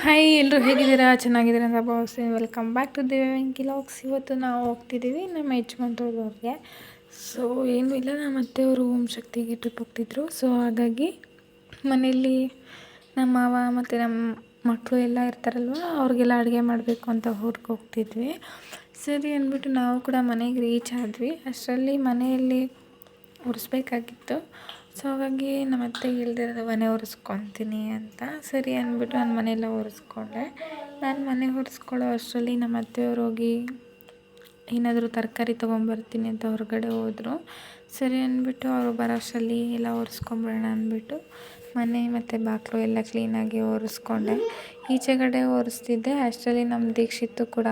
Hi ಎಲ್ಲರೂ ಹೇಗಿದ್ದೀರಾ? ಚೆನ್ನಾಗಿದ್ದೀರಾ ಅಂತ ಭಾವಿಸ್ತೀನಿ. ವೆಲ್ಕಮ್ ಬ್ಯಾಕ್ ಟು ದಿವ್ಯ ವೆಂಕಿ ಲಾಗ್ಸ್. ಇವತ್ತು ನಾವು ಹೋಗ್ತಿದ್ದೀವಿ ನಮ್ಮ ಯಜಮಾನ್ರವ್ರಿಗೆ. ಸೊ ಏನೂ ಇಲ್ಲ, ನಮ್ಮ ಅತ್ತೆಯವರು ಓಂ ಶಕ್ತಿಗೆ ಟ್ರಿಪ್ ಹೋಗ್ತಿದ್ರು. ಸೊ ಹಾಗಾಗಿ ಮನೆಯಲ್ಲಿ ನಮ್ಮ ಮಾವ ಮತ್ತು ನಮ್ಮ ಮಕ್ಕಳು ಎಲ್ಲ ಇರ್ತಾರಲ್ವ, ಅವ್ರಿಗೆಲ್ಲ ಅಡುಗೆ ಮಾಡಬೇಕು ಅಂತ ಹೊರಗೆ ಹೋಗ್ತಿದ್ವಿ. ಸರಿ ಅಂದ್ಬಿಟ್ಟು ನಾವು ಕೂಡ ಮನೆಗೆ ರೀಚ್ ಆದ್ವಿ. ಅಷ್ಟರಲ್ಲಿ ಮನೆಯಲ್ಲಿ ಒರೆಸ್ಬೇಕಾಗಿತ್ತು. ಸೊ ಹಾಗಾಗಿ ನಮ್ಮ ಅತ್ತೆಗೆ ಹೇಳ್ದಿರೋದು ಮನೆ ಒರೆಸ್ಕೊತೀನಿ ಅಂತ. ಸರಿ ಅಂದ್ಬಿಟ್ಟು ನಾನು ಮನೆಯೆಲ್ಲ ಒರೆಸ್ಕೊಂಡೆ. ನಾನು ಮನೆ ಒರೆಸ್ಕೊಳ್ಳೋ ಅಷ್ಟರಲ್ಲಿ ನಮ್ಮ ಅತ್ತೆಯವ್ರು ಹೋಗಿ ಏನಾದರೂ ತರಕಾರಿ ತೊಗೊಂಬರ್ತೀನಿ ಅಂತ ಹೊರಗಡೆ ಹೋದರು. ಸರಿ ಅಂದ್ಬಿಟ್ಟು ಅವರು ಬರೋ ಅಷ್ಟರಲ್ಲಿ ಎಲ್ಲ ಒರೆಸ್ಕೊಂಬಿಡೋಣ ಅಂದ್ಬಿಟ್ಟು ಮನೆ ಮತ್ತು ಬಾಗಿಲು ಎಲ್ಲ ಕ್ಲೀನಾಗಿ ಒರೆಸ್ಕೊಂಡೆ. ಈಚೆಗಡೆ ಒರೆಸ್ತಿದ್ದೆ ಅಷ್ಟರಲ್ಲಿ ನಮ್ಮ ದೀಕ್ಷಿತ್ತು ಕೂಡ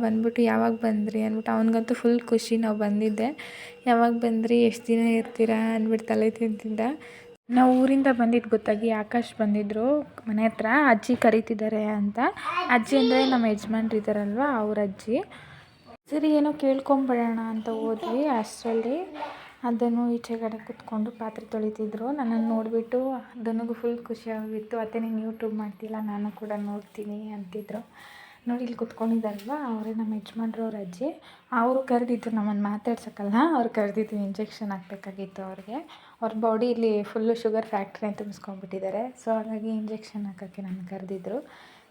ಬಂದ್ಬಿಟ್ಟು ಯಾವಾಗ ಬಂದ್ರಿ ಅಂದ್ಬಿಟ್ಟು ಅವ್ನಿಗಂತೂ ಫುಲ್ ಖುಷಿ ನಾವು ಬಂದಿದ್ದೆ. ಯಾವಾಗ ಬಂದ್ರಿ, ಎಷ್ಟು ದಿನ ಇರ್ತೀರಾ ಅಂದ್ಬಿಟ್ಟು ತಲೆ ತಿಂತಿದ್ದ. ನಾವು ಊರಿಂದ ಬಂದಿದ್ದು ಗೊತ್ತಾಗಿ ಆಕಾಶ್ ಬಂದಿದ್ದರು ಮನೆ ಹತ್ರ. ಅಜ್ಜಿ ಕರೀತಿದ್ದಾರೆ ಅಂತ. ಅಜ್ಜಿ ಅಂದರೆ ನಮ್ಮ ಯಜಮಾನ್ರು ಇದ್ದಾರಲ್ವ, ಅವ್ರ ಅಜ್ಜಿ. ಸರಿ ಏನೋ ಕೇಳ್ಕೊಂಬಿಡೋಣ ಅಂತ ಹೋದ್ವಿ. ಅಷ್ಟರಲ್ಲಿ ಅದನ್ನು ಈಚೆಗಡೆ ಕೂತ್ಕೊಂಡು ಪಾತ್ರೆ ತೊಳಿತಿದ್ರು. ನನ್ನನ್ನು ನೋಡಿಬಿಟ್ಟು ಅದನಿಗೂ ಫುಲ್ ಖುಷಿಯಾಗಿತ್ತು. ಅತ್ತೆ ನೀನು ಯೂಟ್ಯೂಬ್ ಮಾಡ್ತಿಲ್ಲ, ನಾನು ಕೂಡ ನೋಡ್ತೀನಿ ಅಂತಿದ್ರು. ನೋಡಿ ಇಲ್ಲಿ ಕೂತ್ಕೊಂಡಿದ್ದಾರಲ್ವ, ಅವರೇ ನಮ್ಮ ಯಜಮಾನ್ರವ್ರ ಅಜ್ಜಿ. ಅವರು ಕರೆದಿದ್ರು ನಮ್ಮನ್ನು ಮಾತಾಡ್ಸೋಕ್ಕಲ್ಲ, ಅವ್ರು ಕರೆದಿದ್ದು ಇಂಜೆಕ್ಷನ್ ಹಾಕಬೇಕಾಗಿತ್ತು ಅವ್ರಿಗೆ. ಅವ್ರ ಬಾಡಿಯಲ್ಲಿ ಫುಲ್ಲು ಶುಗರ್ ಫ್ಯಾಕ್ಟ್ರಿ ಅಂತ ತುಂಬಿಸ್ಕೊಂಡ್ಬಿಟ್ಟಿದ್ದಾರೆ. ಸೊ ಹಾಗಾಗಿ ಇಂಜೆಕ್ಷನ್ ಹಾಕೋಕ್ಕೆ ನನ್ನ ಕರೆದಿದ್ರು.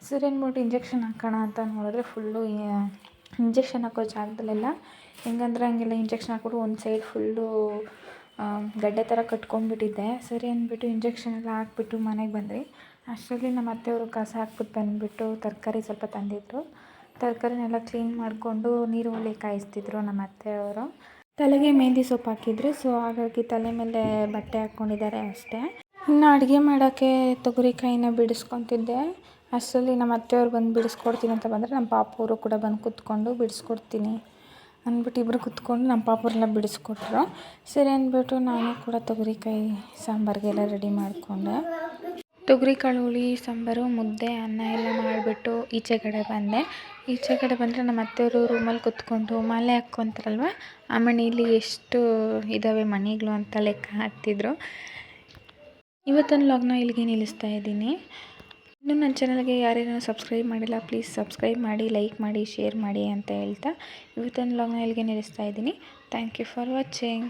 ಸರಿ ಅಂದ್ಬಿಟ್ಟು ಇಂಜೆಕ್ಷನ್ ಹಾಕೋಣ ಅಂತ ನೋಡಿದ್ರೆ ಫುಲ್ಲು ಇಂಜೆಕ್ಷನ್ ಹಾಕೋ ಜಾಗದಲ್ಲೆಲ್ಲ ಹೆಂಗಂದ್ರೆ ಹಂಗೆಲ್ಲ ಇಂಜೆಕ್ಷನ್ ಹಾಕ್ಬಿಟ್ಟು ಒಂದು ಸೈಡ್ ಫುಲ್ಲು ಗಡ್ಡೆ ಥರ ಕಟ್ಕೊಂಡ್ಬಿಟ್ಟಿದ್ದೆ. ಸರಿ ಅಂದ್ಬಿಟ್ಟು ಇಂಜೆಕ್ಷನ್ ಎಲ್ಲ ಹಾಕ್ಬಿಟ್ಟು ಮನೆಗೆ ಬಂದ್ವಿ. ಅಷ್ಟರಲ್ಲಿ ನಮ್ಮ ಅತ್ತೆಯವರು ಕಸ ಹಾಕ್ಬಿಟ್ಟು ಬಂದುಬಿಟ್ಟು ತರಕಾರಿ ಸ್ವಲ್ಪ ತಂದಿದ್ರು. ತರಕಾರಿನೆಲ್ಲ ಕ್ಲೀನ್ ಮಾಡಿಕೊಂಡು ನೀರುಳ್ಳಿ ಕಾಯಿಸ್ತಿದ್ರು ನಮ್ಮ ಅತ್ತೆಯವರು. ತಲೆಗೆ ಮೆಹಂದಿ ಸೊಪ್ಪು ಹಾಕಿದ್ರು. ಸೊ ಹಾಗಾಗಿ ತಲೆ ಮೇಲೆ ಬಟ್ಟೆ ಹಾಕ್ಕೊಂಡಿದ್ದಾರೆ ಅಷ್ಟೇ. ಇನ್ನು ಅಡುಗೆ ಮಾಡೋಕ್ಕೆ ತೊಗರಿಕಾಯಿನ ಬಿಡಿಸ್ಕೊತಿದ್ದೆ. ಅಷ್ಟರಲ್ಲಿ ನಮ್ಮ ಅತ್ತೆಯವ್ರು ಬಂದು ಬಿಡಿಸ್ಕೊಡ್ತೀನಿ ಅಂತ ಬಂದರೆ ನಮ್ಮ ಪಾಪವರು ಕೂಡ ಬಂದು ಕೂತ್ಕೊಂಡು ಬಿಡಿಸ್ಕೊಡ್ತೀನಿ ಅಂದ್ಬಿಟ್ಟು ಇಬ್ಬರು ಕೂತ್ಕೊಂಡು ನಮ್ಮ ಪಾಪವರೆಲ್ಲ ಬಿಡಿಸ್ಕೊಟ್ರು. ಸರಿ ಅಂದ್ಬಿಟ್ಟು ನಾನು ಕೂಡ ತೊಗರಿಕಾಯಿ ಸಾಂಬಾರಿಗೆಲ್ಲ ರೆಡಿ ಮಾಡಿಕೊಂಡೆ. ತೊಗರಿಕಾಳು ಹುಳಿ ಸಾಂಬಾರು, ಮುದ್ದೆ, ಅನ್ನ ಎಲ್ಲ ಮಾಡಿಬಿಟ್ಟು ಈಚೆಗಡೆ ಬಂದರೆ ನಮ್ಮ ಅತ್ತೆಯವರು ರೂಮಲ್ಲಿ ಕೂತ್ಕೊಂಡು ಮಾಲೆ ಹಾಕ್ಕೊಂತಾರಲ್ವ, ಆ ಮಣೇಲಿ ಎಷ್ಟು ಇದ್ದಾವೆ ಮಣಿಗಳು ಅಂತ ಲೆಕ್ಕ ಹಾಕ್ತಿದ್ರು. ಇವತ್ತಿನ ವ್ಲಾಗ್ನ ಇಲ್ಲಿಗೆ ನಿಲ್ಲಿಸ್ತಾ ಇದ್ದೀನಿ. ಇನ್ನೂ ನನ್ನ ಚಾನಲ್ಗೆ ಯಾರೇನೋ ಸಬ್ಸ್ಕ್ರೈಬ್ ಮಾಡಿಲ್ಲ, ಪ್ಲೀಸ್ ಸಬ್ಸ್ಕ್ರೈಬ್ ಮಾಡಿ, ಲೈಕ್ ಮಾಡಿ, ಶೇರ್ ಮಾಡಿ ಅಂತ ಹೇಳ್ತಾ ಇವತ್ತಿನ ವ್ಲಾಗ್ನ ಇಲ್ಲಿಗೆ ನಿಲ್ಲಿಸ್ತಾ ಇದ್ದೀನಿ. Thank you for watching.